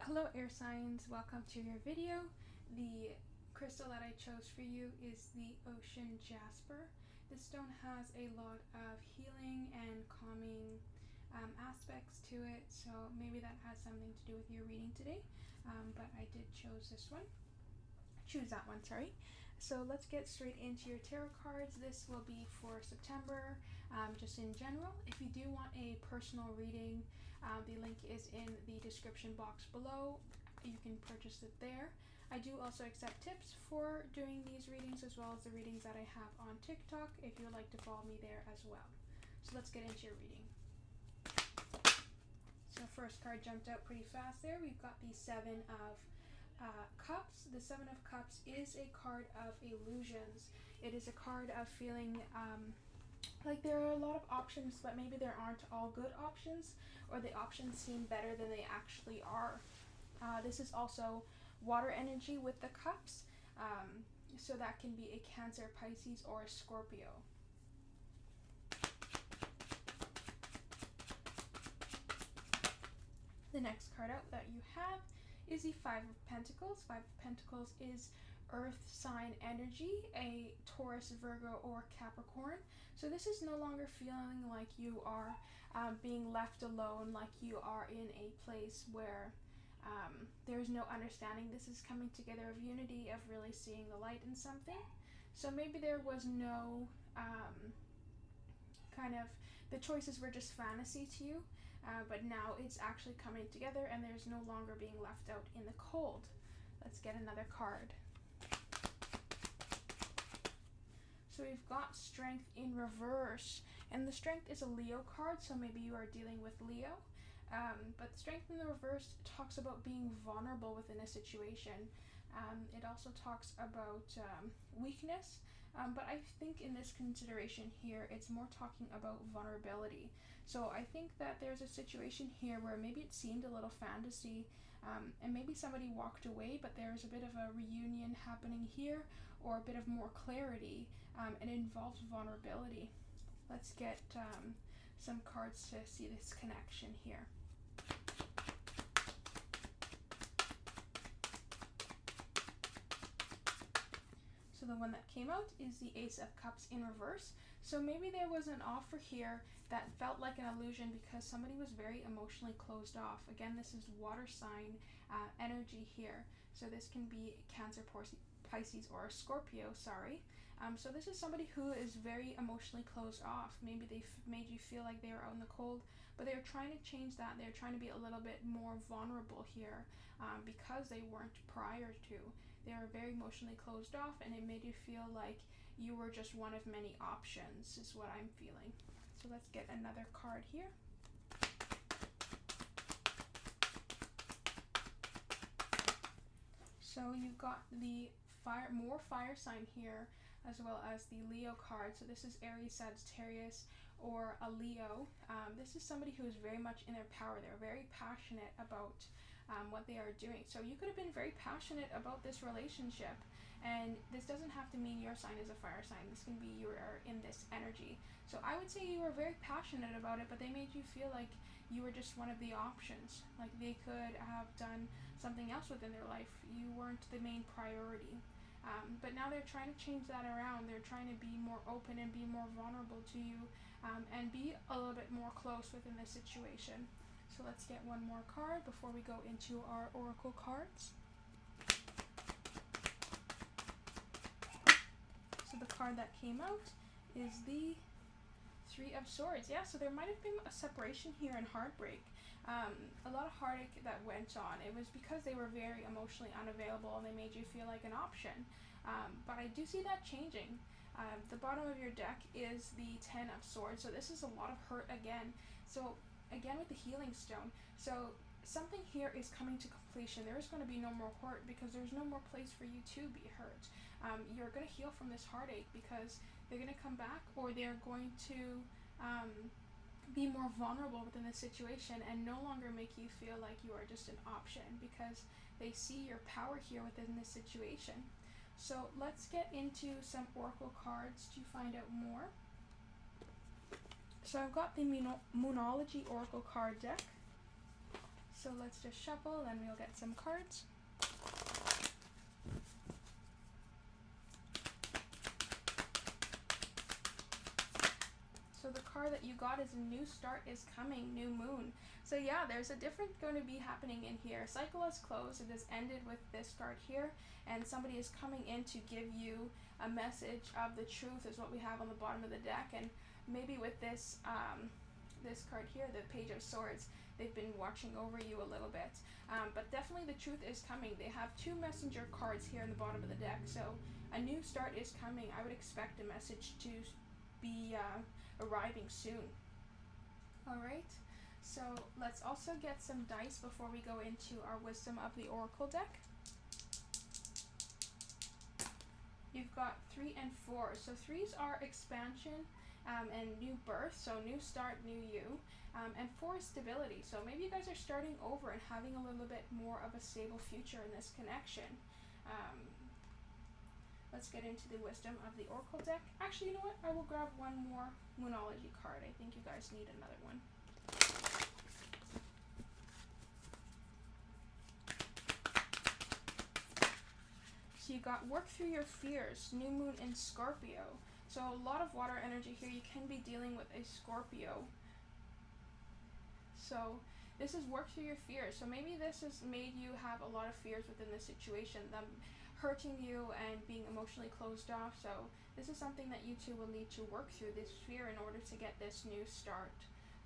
Hello air signs, welcome to your video. The crystal that I chose for you is the ocean jasper. This stone has a lot of healing and calming aspects to it, so maybe that has something to do with your reading today, but I did choose that one, sorry. So let's get straight into your tarot cards. This will be for September, just in general. If you do want a personal reading, the link is in the description box below. You can purchase it there. I do also accept tips for doing these readings, as well as the readings that I have on TikTok, if you would like to follow me there as well. So let's get into your reading. So first card jumped out pretty fast there. We've got the Seven of Cups. The Seven of Cups is a card of illusions. It is a card of feeling like there are a lot of options, but maybe there aren't all good options, or the options seem better than they actually are. This is also water energy with the cups, so that can be a Cancer, Pisces, or a Scorpio. The next card out that you have is the Five of Pentacles. Five of Pentacles is earth sign energy, a Taurus, Virgo, or Capricorn. So this is no longer feeling like you are being left alone, like you are in a place where there's no understanding. This is coming together of unity, of really seeing the light in something. So maybe there was no the choices were just fantasy to you, but now it's actually coming together and there's no longer being left out in the cold. Let's get another card. So we've got Strength in reverse, and the Strength is a Leo card, so maybe you are dealing with Leo. But Strength in the reverse talks about being vulnerable within a situation. It also talks about weakness, but I think in this consideration here, it's more talking about vulnerability. So I think that there's a situation here where maybe it seemed a little fantasy, and maybe somebody walked away, but there's a bit of a reunion happening here, or a bit of more clarity, and it involves vulnerability. Let's get some cards to see this connection here. So the one that came out is the Ace of Cups in reverse. So maybe there was an offer here that felt like an illusion because somebody was very emotionally closed off. Again, this is water sign energy here. So this can be Cancer, Pisces, or a Scorpio, sorry. So this is somebody who is very emotionally closed off. Maybe they made you feel like they were out in the cold, but they're trying to change that. They're trying to be a little bit more vulnerable here, because they weren't prior to. They were very emotionally closed off, and it made you feel like you were just one of many options, is what I'm feeling. So let's get another card here. So you've got the more fire sign here, as well as the Leo card. So this is Aries, Sagittarius, or a Leo. This is somebody who is very much in their power. They're very passionate about what they are doing. So you could have been very passionate about this relationship, and this doesn't have to mean your sign is a fire sign. This can be you are in this energy. So I would say you were very passionate about it, but they made you feel like you were just one of the options. Like they could have done something else within their life. You weren't the main priority. But now they're trying to change that around. They're trying to be more open and be more vulnerable to you, and be a little bit more close within the situation. So let's get one more card before we go into our oracle cards. So the card that came out is the Three of Swords. Yeah, so there might have been a separation here and heartbreak. A lot of heartache that went on. It was because they were very emotionally unavailable and they made you feel like an option. But I do see that changing. The bottom of your deck is the Ten of Swords. So this is a lot of hurt again. So again with the healing stone. So something here is coming to completion. There is going to be no more hurt because there's no more place for you to be hurt. You're going to heal from this heartache because they're going to come back, or they're going to be more vulnerable within the situation and no longer make you feel like you are just an option, because they see your power here within this situation. So let's get into some oracle cards to find out more. So I've got the Moonology Oracle card deck. So let's just shuffle, then we'll get some cards. So the card that you got is a new start is coming, new moon. So yeah, there's a difference going to be happening in here. Cycle has closed, it has ended with this card here, and somebody is coming in to give you a message of the truth is what we have on the bottom of the deck. And maybe with this this card here, the Page of Swords, they've been watching over you a little bit. But definitely the truth is coming. They have two messenger cards here in the bottom of the deck, so a new start is coming. I would expect a message to be arriving soon. Alright, so let's also get some dice before we go into our Wisdom of the Oracle deck. You've got 3 and 4. So 3s are expansion and new birth, so new start, new you. And 4 is stability. So maybe you guys are starting over and having a little bit more of a stable future in this connection. Let's get into the Wisdom of the Oracle deck. Actually, you know what? I will grab one more Moonology card. I think you guys need another one. So you got work through your fears, new moon in Scorpio. So a lot of water energy here. You can be dealing with a Scorpio. So this is work through your fears. So maybe this has made you have a lot of fears within this situation, them hurting you and being emotionally closed off. So this is something that you two will need to work through, this fear, in order to get this new start.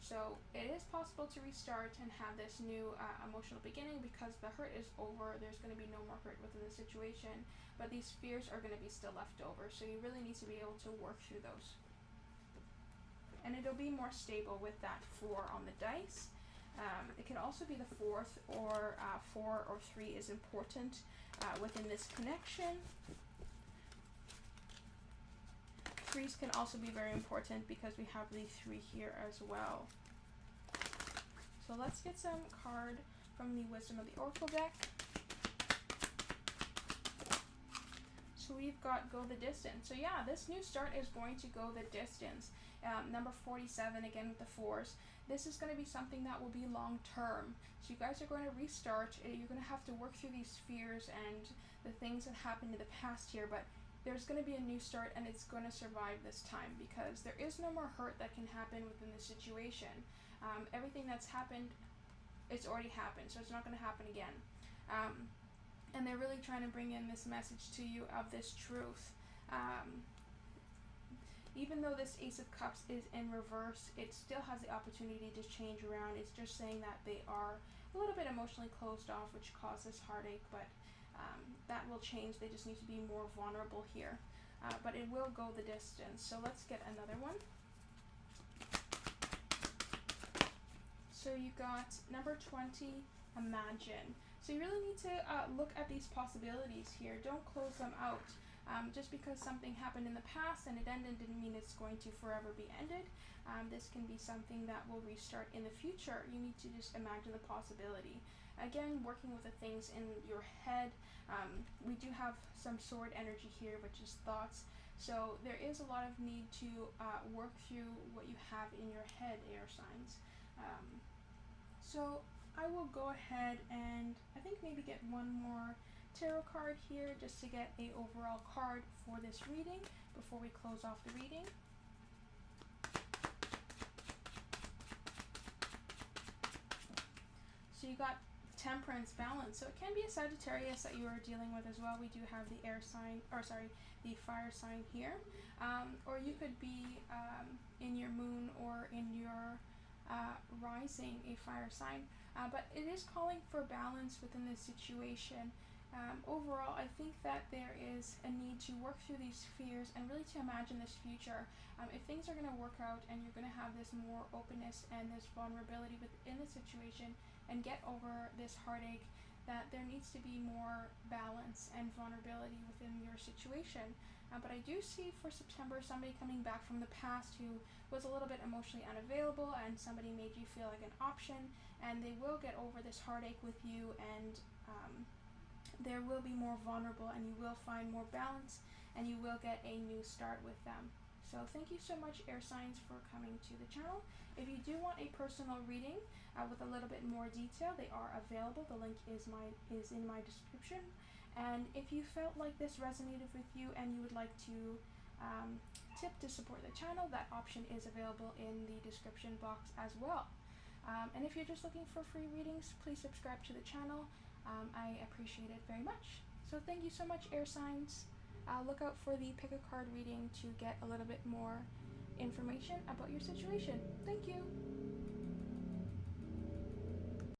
So it is possible to restart and have this new emotional beginning because the hurt is over. There's going to be no more hurt within the situation, but these fears are going to be still left over. So you really need to be able to work through those. And it'll be more stable with that 4 on the dice. It can also be the 4th, or 4 or 3 is important within this connection. 3s can also be very important because we have the 3 here as well. So let's get some card from the Wisdom of the Oracle deck. So we've got Go the Distance. So yeah, this new start is going to go the distance. Number 47, again with the 4s. This is going to be something that will be long term. So you guys are going to restart. You're going to have to work through these fears and the things that happened in the past here, but there's going to be a new start, and it's going to survive this time because there is no more hurt that can happen within the situation. Everything that's happened, it's already happened, so it's not going to happen again. And they're really trying to bring in this message to you of this truth. Even though this Ace of Cups is in reverse, it still has the opportunity to change around. It's just saying that they are a little bit emotionally closed off, which causes heartache, but that will change. They just need to be more vulnerable here. But it will go the distance. So let's get another one. So you got number 20, Imagine. So you really need to look at these possibilities here. Don't close them out. Just because something happened in the past and it ended didn't mean it's going to forever be ended. This can be something that will restart in the future. You need to just imagine the possibility. Again, working with the things in your head. We do have some sword energy here, which is thoughts. So there is a lot of need to work through what you have in your head, air signs. So I will go ahead and I think maybe get one more tarot card here just to get a overall card for this reading before we close off the reading. So you got Temperance, Balance. So it can be a Sagittarius that you are dealing with as well. We do have the air sign, or sorry, the fire sign here. Or you could be in your moon or in your rising a fire sign. But it is calling for balance within this situation. Overall, I think that there is a need to work through these fears and really to imagine this future. If things are going to work out and you're going to have this more openness and this vulnerability within the situation and get over this heartache, that there needs to be more balance and vulnerability within your situation. But I do see for September somebody coming back from the past who was a little bit emotionally unavailable, and somebody made you feel like an option, and they will get over this heartache with you, and there will be more vulnerable, and you will find more balance, and you will get a new start with them. So thank you so much, air signs, for coming to the channel. If you do want a personal reading, with a little bit more detail. They are available. The link is in my description. And if you felt like this resonated with you and you would like to tip to support the channel, that option is available in the description box as well. And if you're just looking for free readings, please subscribe to the channel. I appreciate it very much. So thank you so much, air signs. Look out for the pick a card reading to get a little bit more information about your situation. Thank you.